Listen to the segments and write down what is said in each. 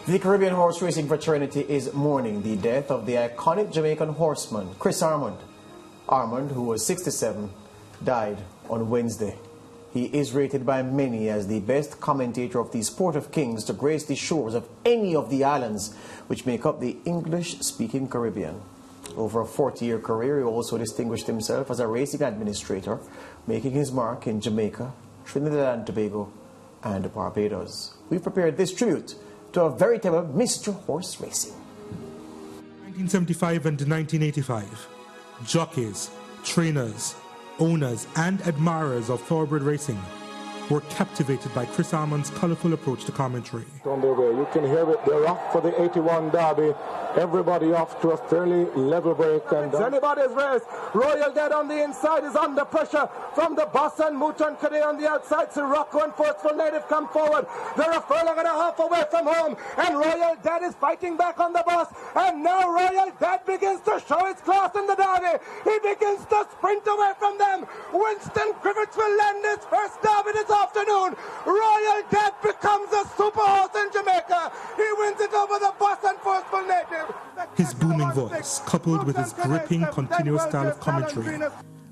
The Caribbean horse racing fraternity is mourning the death of the iconic Jamaican horseman, Chris Armond. Armond, who was 67, died on Wednesday. He is rated by many as the best commentator of the sport of kings to grace the shores of any of the islands which make up the English-speaking Caribbean. Over a 40-year career, he also distinguished himself as a racing administrator, making his mark in Jamaica, Trinidad and Tobago, and Barbados. We've prepared this tribute to a veritable Mr. Horse Racing. 1975 and 1985, jockeys, trainers, owners and admirers of thoroughbred racing were captivated by Chris Armond's colourful approach to commentary. On their way, you can hear it, they're off for the 81 Derby. Everybody off to a fairly level break. And it's anybody's race. Royal Dead on the inside is under pressure from the boss and Mouton Cadet on the outside. Sirocco and Forceful Native come forward. They're a furlong and a half away from home. And Royal Dead is fighting back on the boss. And now Royal Dead begins to show its class in the Derby. He begins to sprint away from them. Winston Griffiths will land his first Derby this afternoon. Royal Dead becomes a super horse in Jamaica. He wins it over the boss and Forceful Native. His booming voice, coupled with his gripping, continuous style of commentary,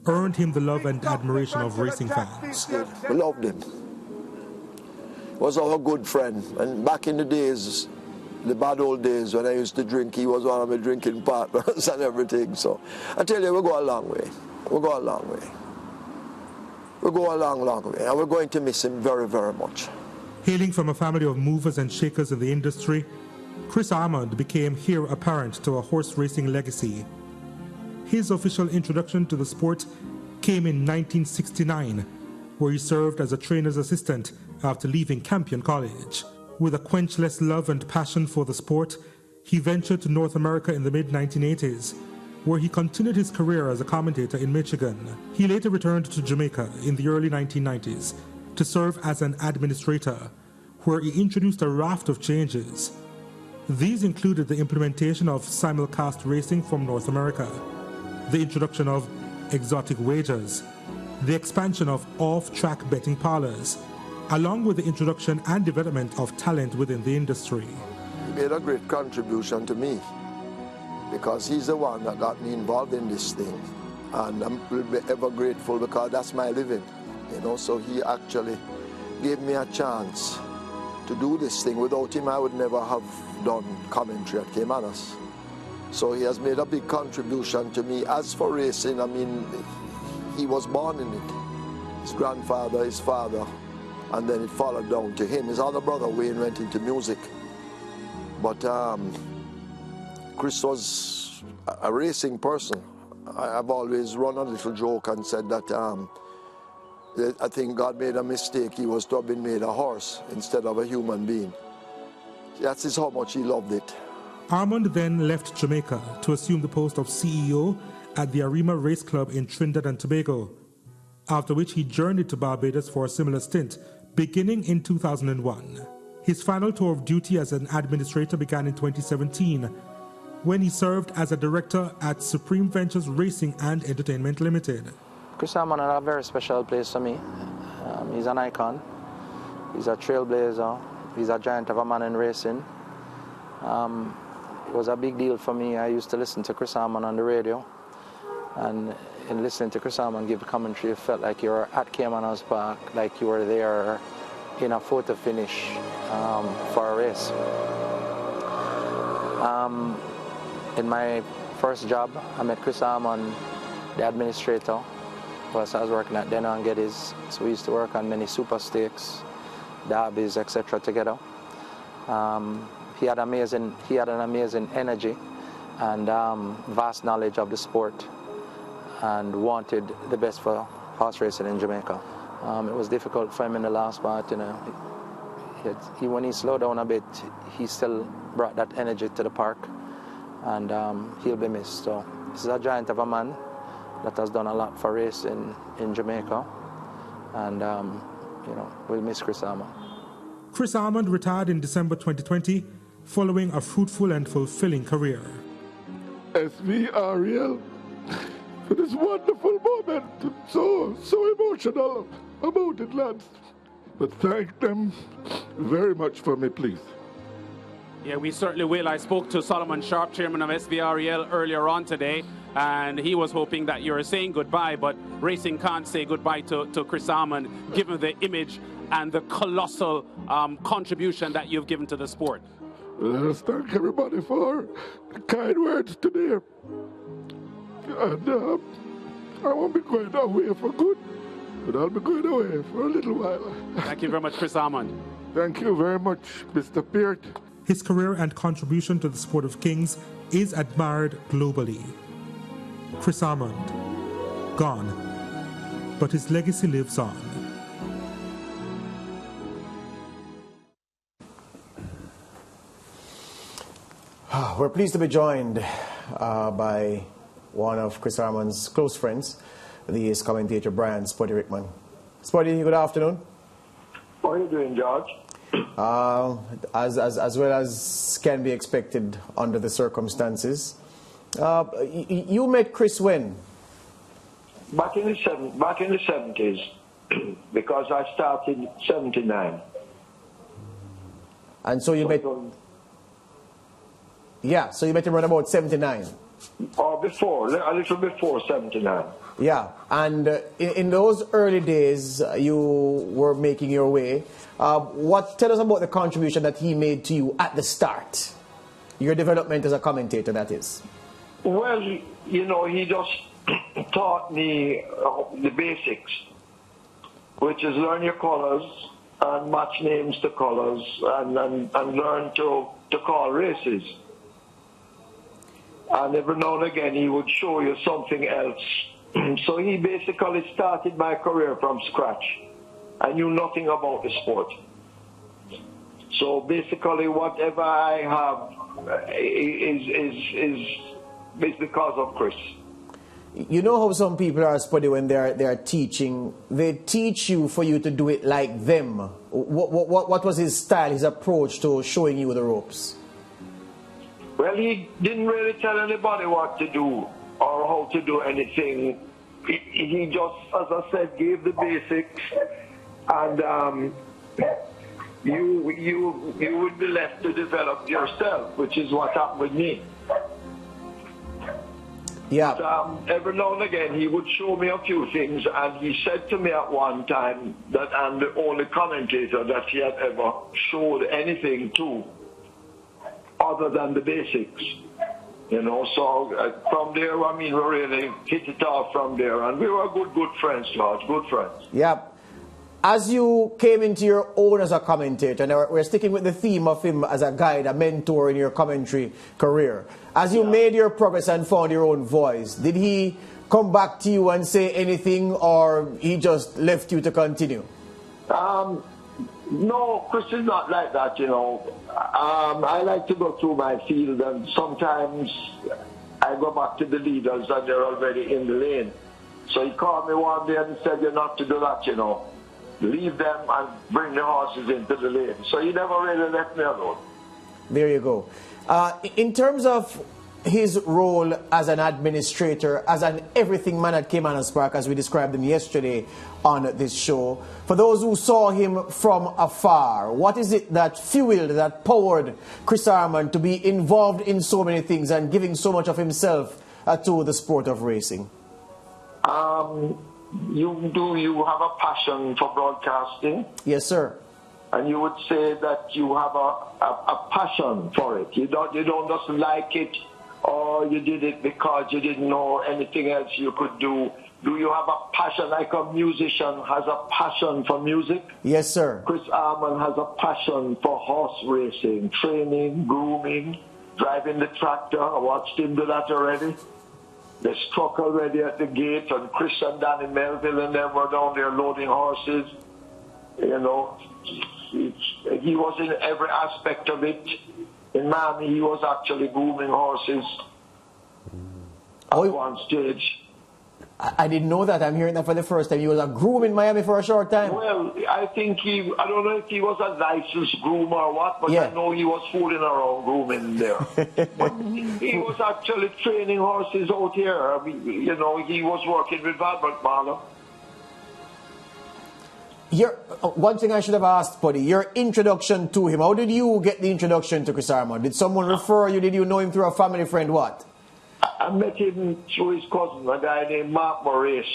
earned him the love and admiration of racing fans. We loved him. He was our good friend. And back in the days, the bad old days when I used to drink, he was one of my drinking partners and everything. So I tell you, we go a long way. We go a long way. We go a long, long way. And we're going to miss him very, very much. Hailing from a family of movers and shakers in the industry, Chris Armond became heir apparent to a horse racing legacy. His official introduction to the sport came in 1969, where he served as a trainer's assistant after leaving Campion College. With a quenchless love and passion for the sport, he ventured to North America in the mid-1980s, where he continued his career as a commentator in Michigan. He later returned to Jamaica in the early 1990s to serve as an administrator, where he introduced a raft of changes. These included the implementation of simulcast racing from North America, the introduction of exotic wagers, the expansion of off-track betting parlors, along with the introduction and development of talent within the industry. He made a great contribution to me because he's the one that got me involved in this thing. And I'm ever grateful because that's my living. You know, so he actually gave me a chance to do this thing. Without him, I would never have done commentary at Caymanas. So he has made a big contribution to me. As for racing, I mean, he was born in it. His grandfather, his father, and then it followed down to him. His other brother, Wayne, went into music. But Chris was a racing person. I've always run a little joke and said that I think God made a mistake. He was to have been made a horse instead of a human being. That is how much he loved it. Armond then left Jamaica to assume the post of CEO at the Arima Race Club in Trinidad and Tobago, after which he journeyed to Barbados for a similar stint, beginning in 2001. His final tour of duty as an administrator began in 2017, when he served as a director at Supreme Ventures Racing and Entertainment Limited. Chris Armond had a very special place for me. He's an icon. He's a trailblazer. He's a giant of a man in racing. It was a big deal for me. I used to listen to Chris Armond on the radio. And in listening to Chris Armond give commentary, it felt like you were at Caymanas Park, like you were there in a photo finish for a race. In my first job, I met Chris Armond, the administrator. I was working at Denner and Geddes, so we used to work on many super stakes, derbies, etc. together. He had an amazing energy and vast knowledge of the sport, and wanted the best for horse racing in Jamaica. It was difficult for him in the last part, you know. When he slowed down a bit, he still brought that energy to the park, and he'll be missed. So this is a giant of a man that has done a lot for racing in Jamaica, and you know, we'll miss Chris Armond. Chris Armond retired in December 2020, following a fruitful and fulfilling career. SV Ariel, for this wonderful moment, so emotional about it, lads. But thank them very much for me, please. Yeah, we certainly will. I spoke to Solomon Sharp, chairman of SVREL, earlier on today, and he was hoping that you're saying goodbye, but racing can't say goodbye to Chris Armond, given the image and the colossal contribution that you've given to the sport. Let's thank everybody for the kind words today. And I won't be going away for good, but I'll be going away for a little while. Thank you very much, Chris Armond. Thank you very much, Mr. Peart. His career and contribution to the sport of kings is admired globally. Chris Armond, gone, but his legacy lives on. We're pleased to be joined by one of Chris Armond's close friends, the commentator Brian Rickman. Spotty, good afternoon. How are you doing, George? As well as can be expected under the circumstances. You met Chris when? Back in the 70s, because I started in 79. And so you met. Yeah, so you met him around about 79. Or before, a little before 79. Yeah, and in those early days, you were making your way. Tell us about the contribution that he made to you at the start. Your development as a commentator, that is. Well, you know, he just taught me the basics, which is learn your colors and match names to colors and learn to call races. And every now and again he would show you something else. So he basically started my career from scratch. I knew nothing about the sport. So basically whatever I have is because of Chris. You know how some people are, Spuddy, when they are teaching, they teach you for you to do it like them. What was his style, his approach to showing you the ropes? Well, he didn't really tell anybody what to do or how to do anything. He just, as I said, gave the basics, and you would be left to develop yourself, which is what happened with me. Yeah. But, every now and again, he would show me a few things, and he said to me at one time that I'm the only commentator that he had ever showed anything to other than the basics. You know, so from there, I mean, we really hit it off from there, and we were good friends, George, good friends. Yeah. As you came into your own as a commentator, and we're sticking with the theme of him as a guide, a mentor in your commentary career. As you made your progress and found your own voice, did he come back to you and say anything, or he just left you to continue? No, Chris is not like that, you know. I like to go through my field, and sometimes I go back to the leaders and they're already in the lane. So he called me one day and said, "You're not to do that, you know. Leave them and bring the horses into the lane." So he never really left me alone. There you go. In terms of his role as an administrator, as an everything man at Caymanas Park, as we described him yesterday on this show, for those who saw him from afar, what is it that fueled, that powered Chris Armond to be involved in so many things and giving so much of himself to the sport of racing? You have a passion for broadcasting? Yes, sir. And you would say that you have a passion for it. You don't just like it, or you did it because you didn't know anything else you could do. Do you have a passion like a musician has a passion for music? Yes, sir. Chris Armond has a passion for horse racing, training, grooming, driving the tractor. I watched him do that already. They struck already at the gate, and Chris and Danny Melville and them were down there loading horses. You know, he was in every aspect of it. In Miami, he was actually grooming horses at one stage. I didn't know that. I'm hearing that for the first time. He was a groom in Miami for a short time. Well, I don't know if he was a licensed groom or what, but I know he was fooling around grooming there. But he was actually training horses out here. I mean, you know, he was working with Albert Mahler. One thing I should have asked, buddy, your introduction to him. How did you get the introduction to Chris Armond? Did someone refer you? Did you know him through a family friend? What? I met him through his cousin, a guy named Mark Maurice.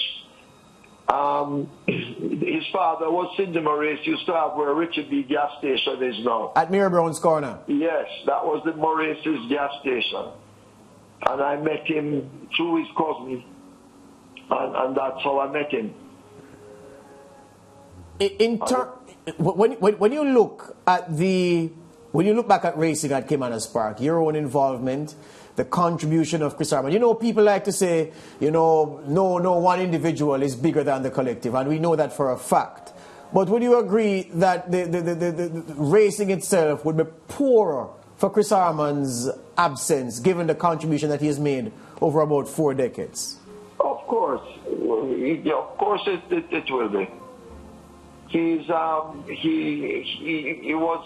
His father was Cindy Maurice, used to have where Richard B. gas station is now. At Mary Brown's Corner? Yes, that was the Maurice's gas station. And I met him through his cousin, and that's how I met him. When you look back at racing at Caymanas Park, your own involvement, the contribution of Chris Armond. You know, people like to say, you know, no one individual is bigger than the collective, and we know that for a fact. But would you agree that the racing itself would be poorer for Chris Armond's absence, given the contribution that he has made over about 4 decades? Of course. Of course it will be. He was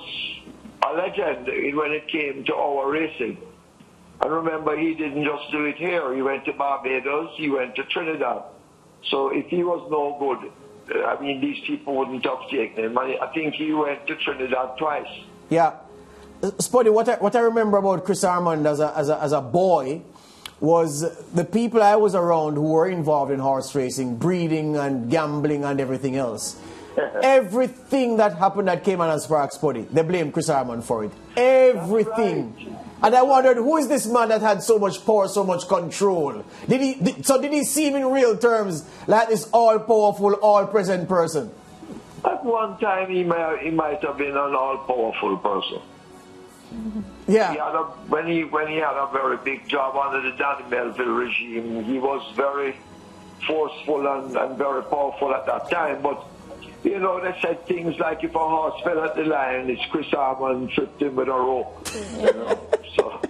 a legend when it came to our racing. And remember, he didn't just do it here. He went to Barbados, he went to Trinidad. So if he was no good, I mean, these people wouldn't have taken him. I think he went to Trinidad twice. Yeah. Spuddy, what I remember about Chris Armond as a boy was the people I was around who were involved in horse racing, breeding and gambling and everything else. Everything that happened at Caymanas Park, Spuddy, they blame Chris Armond for it. Everything. Right. And I wondered, who is this man that had so much power, so much control? Did he seem in real terms like this all-powerful, all-present person? At one time, he might have been an all-powerful person. Yeah. When he had a very big job under the Danny Melville regime, he was very forceful and very powerful at that time. But, you know, they said things like if a horse fell at the line, it's Chris Armond tripped him with a rope. You know? So,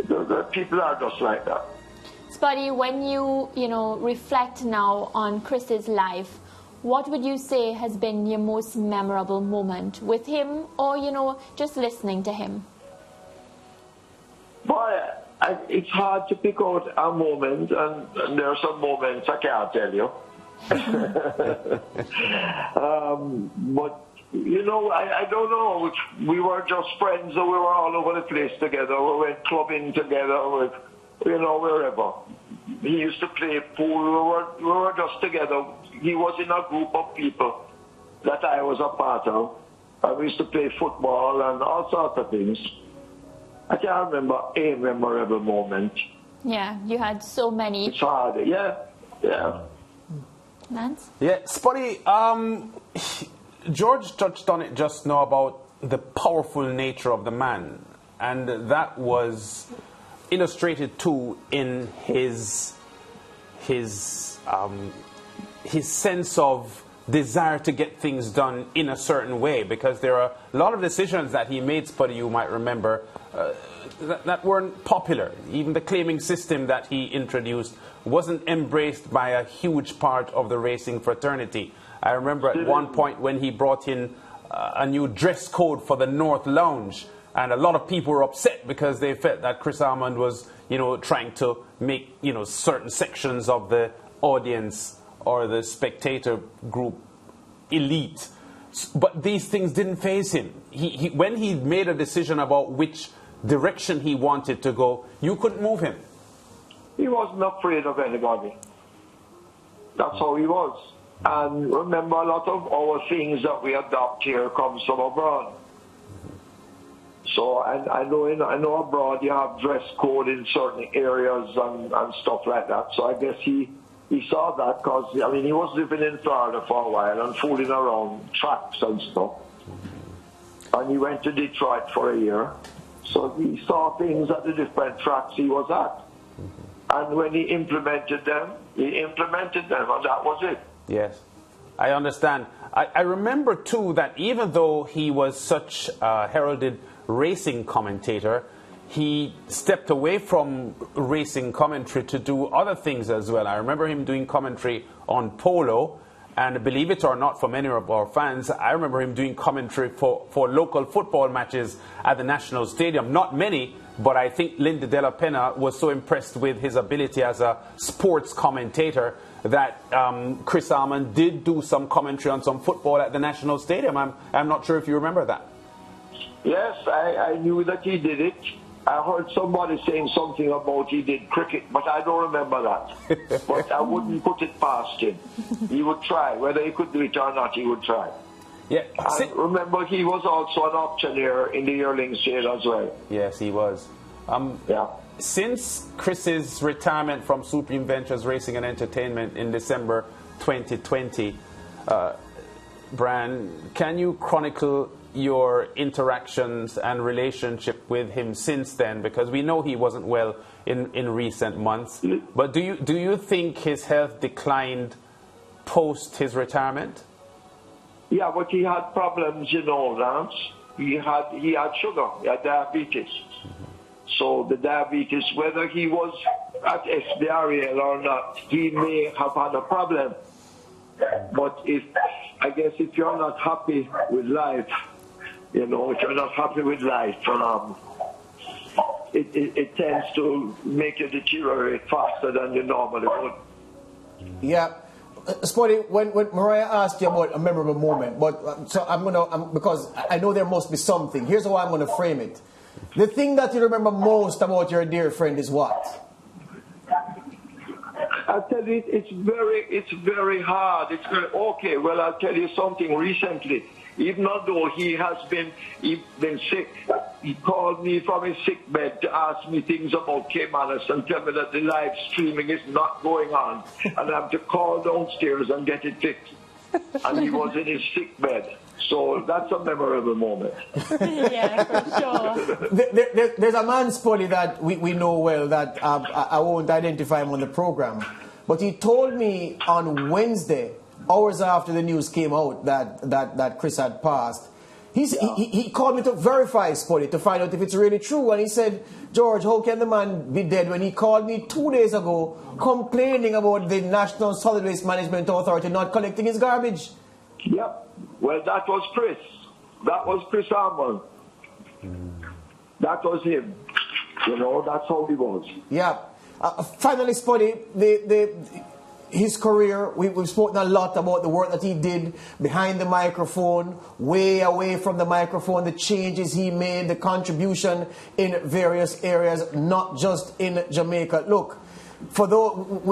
the people are just like that. Spuddy, when you reflect now on Chris's life, what would you say has been your most memorable moment with him, or, just listening to him? Boy, it's hard to pick out a moment, and there are some moments I can't tell you. But, I don't know. We were just friends, and we were all over the place together. We went clubbing together, wherever. He used to play pool. We were just together. He was in a group of people that I was a part of. And we used to play football and all sorts of things. I can't remember a memorable moment. Yeah, you had so many. It's hard, yeah. Lance? Yeah, Spuddy, George touched on it just now about the powerful nature of the man. And that was illustrated too in his sense of desire to get things done in a certain way, because there are a lot of decisions that he made, Spuddy, you might remember, that weren't popular. Even the claiming system that he introduced wasn't embraced by a huge part of the racing fraternity. I remember at one point when he brought in a new dress code for the North Lounge, and a lot of people were upset because they felt that Chris Armond was, trying to make, certain sections of the audience or the spectator group elite. But these things didn't faze him. When he made a decision about which direction he wanted to go, you couldn't move him. He wasn't afraid of anybody. That's how he was. And remember, a lot of our things that we adopt here comes from abroad. So I know abroad you have dress code in certain areas and stuff like that. So I guess he saw that because, he was living in Florida for a while and fooling around tracks and stuff. And he went to Detroit for a year. So he saw things at the different tracks he was at. And when he implemented them, and that was it. Yes, I understand. I remember, too, that even though he was such a heralded racing commentator, he stepped away from racing commentary to do other things as well. I remember him doing commentary on polo, and believe it or not, for many of our fans, I remember him doing commentary for local football matches at the National Stadium. Not many, But I think Linda De La Pena was so impressed with his ability as a sports commentator that Chris Armond did do some commentary on some football at the National Stadium. I'm not sure if you remember that. Yes, I knew that he did it. I heard somebody saying something about he did cricket, but I don't remember that. But I wouldn't put it past him. He would try. Whether he could do it or not, he would try. Yeah. And remember, he was also an auctioneer in the yearling sale as well. Yes, he was. Yeah. Since Chris's retirement from Supreme Ventures Racing and Entertainment in December 2020, Brian, can you chronicle your interactions and relationship with him since then? Because we know he wasn't well in recent months. But do you think his health declined post his retirement? Yeah, but he had problems, you know, Lance. He had sugar, he had diabetes. So the diabetes, whether he was at SBRL or not, he may have had a problem. But I guess if you're not happy with life, you know, if you're not happy with life, it tends to make you deteriorate faster than you normally would. Yeah. Spotty, when Mariah asked you about a memorable moment, but so because I know there must be something. Here's how I'm gonna frame it. The thing that you remember most about your dear friend is what? I'll tell you, it's very hard. Okay. Well, I'll tell you something. Recently, even though he's been sick, he called me from his sick bed to ask me things about Caymanas and tell me that the live streaming is not going on, and I have to call downstairs and get it fixed. And he was in his sick bed. So that's a memorable moment. Yeah, for sure. There's a man, Spotty, that we know well that I won't identify him on the program. But he told me on Wednesday, hours after the news came out that Chris had passed, he called me to verify, Spotty, to find out if it's really true. And he said, George, how can the man be dead when he called me 2 days ago complaining about the National Solid Waste Management Authority not collecting his garbage? Yep. Well, that was Chris. That was Chris Armond. That was him. You know, that's how he was. Yeah. Finally, Spotty, his career, we've spoken a lot about the work that he did behind the microphone, way away from the microphone, the changes he made, the contribution in various areas, not just in Jamaica. Look,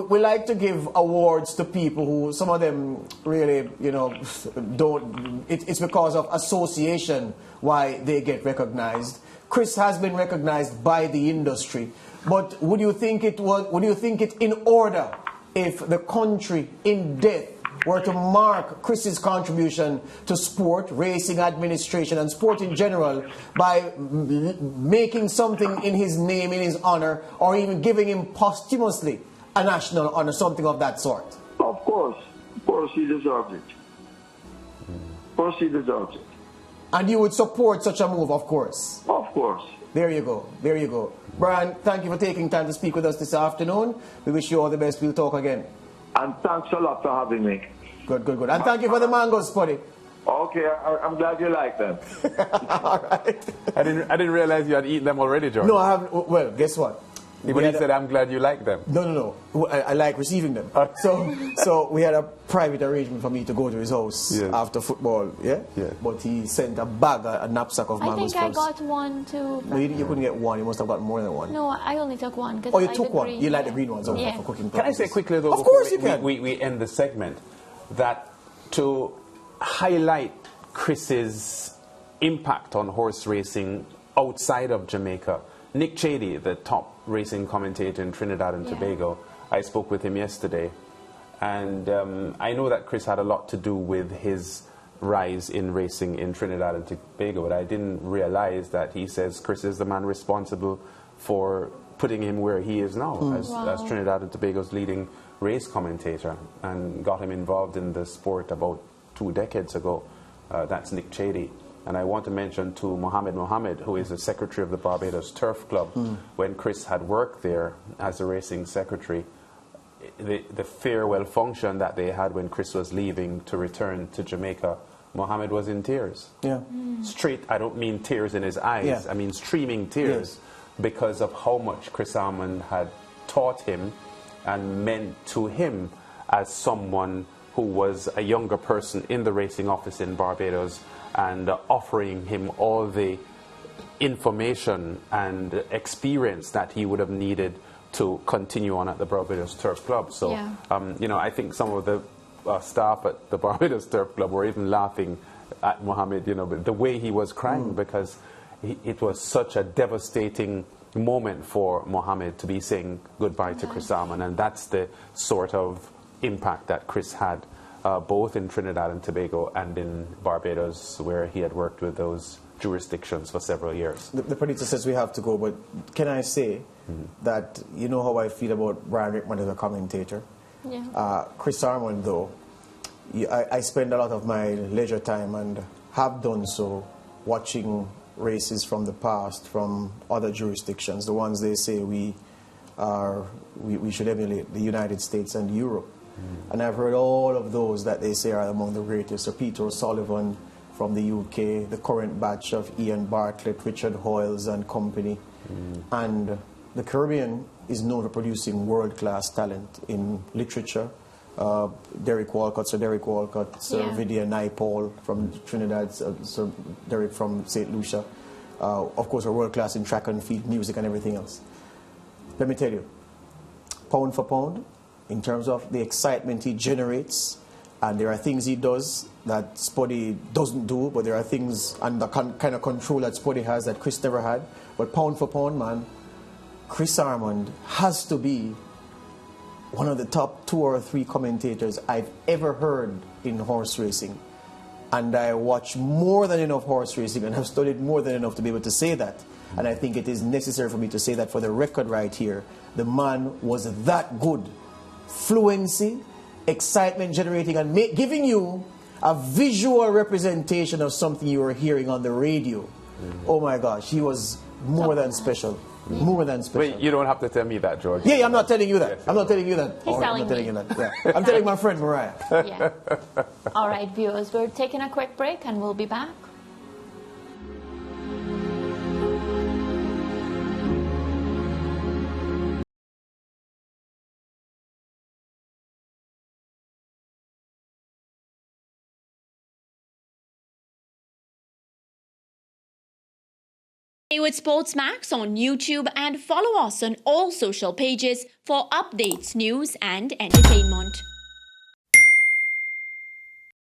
we like to give awards to people who, some of them really, you know, don't, it's because of association why they get recognized. Chris has been recognized by the industry, but would you think it in order if the country in death were to mark Chris's contribution to sport, racing, administration, and sport in general by making something in his name, in his honor, or even giving him posthumously a national honor, something of that sort? Of course he deserves it. Of course he deserves it. And you would support such a move, of course? Of course. There you go. There you go. Brian, thank you for taking time to speak with us this afternoon. We wish you all the best. We'll talk again. And thanks a lot for having me. Good. And thank you for the mangoes, Spotty. Okay, I'm glad you like them. All right. I didn't realize you had eaten them already, George. No, I haven't. Well, guess what? When he said, I'm glad you like them. No. I like receiving them. So we had a private arrangement for me to go to his house after football, yeah? But he sent a bag, a knapsack of mangoes. I think I got one too. No, you couldn't get one. You must have got more than one. No, I only took one. Oh, you took one. You like the green ones for cooking purposes. Can I say quickly, though, of course you can. We end the segment, that to highlight Chris's impact on horse racing outside of Jamaica, Nick Chady, the top racing commentator in Trinidad and Tobago, I spoke with him yesterday, and I know that Chris had a lot to do with his rise in racing in Trinidad and Tobago, but I didn't realize that he says Chris is the man responsible for putting him where he is now as Trinidad and Tobago's leading race commentator, and got him involved in the sport about 2 decades ago. That's Nick Chady. And I want to mention to Mohammed, who is the secretary of the Barbados Turf Club. When Chris had worked there as a racing secretary, the farewell function that they had when Chris was leaving to return to Jamaica, Mohammed was in tears. Yeah. Straight, I don't mean tears in his eyes, I mean streaming tears. because of how much Chris Armond had taught him and meant to him as someone who was a younger person in the racing office in Barbados, and offering him all the information and experience that he would have needed to continue on at the Barbados Turf Club. So, you know, I think some of the staff at the Barbados Turf Club were even laughing at Mohammed, you know, the way he was crying, because it was such a devastating moment for Mohammed to be saying goodbye to Chris Armond, and that's the sort of impact that Chris had, both in Trinidad and Tobago and in Barbados, where he had worked with those jurisdictions for several years. The producer says we have to go, but can I say that you know how I feel about Brian Rickman as a commentator? Yeah. Chris Armond, though, I spend a lot of my leisure time, and have done so, watching races from the past, from other jurisdictions, the ones they say we should emulate, the United States and Europe. And I've heard all of those that they say are among the greatest. So Peter O'Sullivan from the UK, the current batch of Ian Bartlett, Richard Hoyles and company. And the Caribbean is known for producing world-class talent in literature. Derek Walcott, Sir Derek Walcott, Sir Vidia Naipaul from Trinidad, Sir Derek from St. Lucia. Of course, are world-class in track and field, music and everything else. Let me tell you, pound for pound, in terms of the excitement he generates, and there are things he does that Spuddy doesn't do, but there are things and the kind of control that Spuddy has that Chris never had. But pound for pound, man, Chris Armond has to be one of the top 2 or 3 commentators I've ever heard in horse racing. And I watch more than enough horse racing, and have studied more than enough to be able to say that. And I think it is necessary for me to say that for the record right here. The man was that good. Fluency, excitement generating, and giving you a visual representation of something you were hearing on the radio. Oh my gosh, he was more than special. More than special. Wait, you don't have to tell me that, George. Yeah, I'm not telling you that. Yes, I'm not telling you that. He's telling me. I'm telling my friend Mariah. Yeah. All right, viewers, we're taking a quick break and we'll be back. With SportsMax on YouTube, and follow us on all social pages for updates, news and entertainment.